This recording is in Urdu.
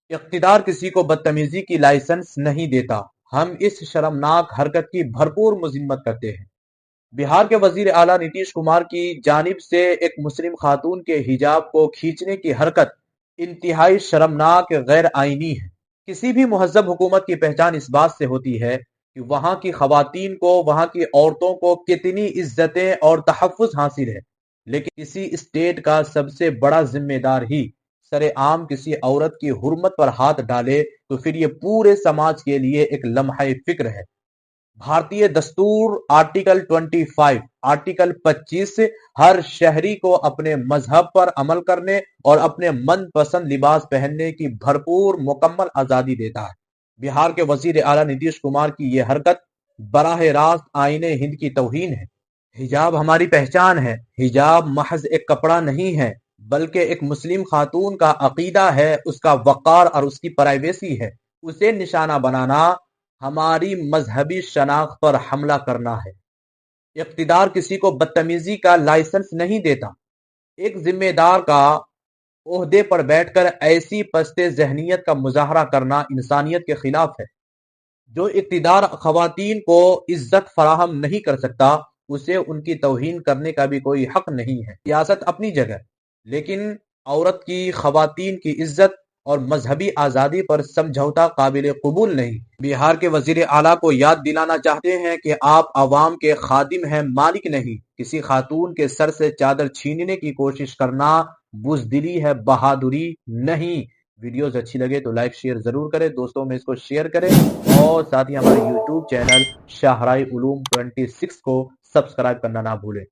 اقتدار کسی کو بدتمیزی کی لائسنس نہیں دیتا۔ ہم اس شرمناک حرکت کی بھرپور مذمت کرتے ہیں۔ بہار کے وزیر اعلیٰ نتیش کمار کی جانب سے ایک مسلم خاتون کے حجاب کو کھینچنے کی حرکت انتہائی شرمناک، غیر آئینی ہے۔ کسی بھی مہذب حکومت کی پہچان اس بات سے ہوتی ہے کہ وہاں کی خواتین کو، وہاں کی عورتوں کو کتنی عزتیں اور تحفظ حاصل ہے، لیکن کسی اسٹیٹ کا سب سے بڑا ذمہ دار ہی سر عام کسی عورت کی حرمت پر ہاتھ ڈالے تو پھر یہ پورے سماج کے لیے ایک لمحہ فکر ہے۔ بھارتی دستور آرٹیکل 25 آرٹیکل 25 ہر شہری کو اپنے مذہب پر عمل کرنے اور اپنے من پسند لباس پہننے کی بھرپور مکمل آزادی دیتا ہے۔ بہار کے وزیر اعلیٰ نتیش کمار کی یہ حرکت براہ راست آئین ہند کی توہین ہے۔ حجاب ہماری پہچان ہے۔ حجاب محض ایک کپڑا نہیں ہے، بلکہ ایک مسلم خاتون کا عقیدہ ہے، اس کا وقار اور اس کی پرائیویسی ہے۔ اسے نشانہ بنانا ہماری مذہبی شناخت پر حملہ کرنا ہے۔ اقتدار کسی کو بدتمیزی کا لائسنس نہیں دیتا۔ ایک ذمہ دار کا عہدے پر بیٹھ کر ایسی پست ذہنیت کا مظاہرہ کرنا انسانیت کے خلاف ہے۔ جو اقتدار خواتین کو عزت فراہم نہیں کر سکتا، اسے ان کی توہین کرنے کا بھی کوئی حق نہیں ہے۔ سیاست اپنی جگہ، لیکن عورت کی، خواتین کی عزت اور مذہبی آزادی پر سمجھوتہ قابل قبول نہیں۔ بہار کے وزیر اعلیٰ کو یاد دلانا چاہتے ہیں کہ آپ عوام کے خادم ہیں، مالک نہیں۔ کسی خاتون کے سر سے چادر چھیننے کی کوشش کرنا بزدلی ہے، بہادری نہیں۔ ویڈیوز اچھی لگے تو لائک شیئر ضرور کریں، دوستوں میں اس کو شیئر کریں، اور ساتھ ہی ہمارے یوٹیوب چینل شاہراہ علوم 26 کو سبسکرائب کرنا نہ بھولیں۔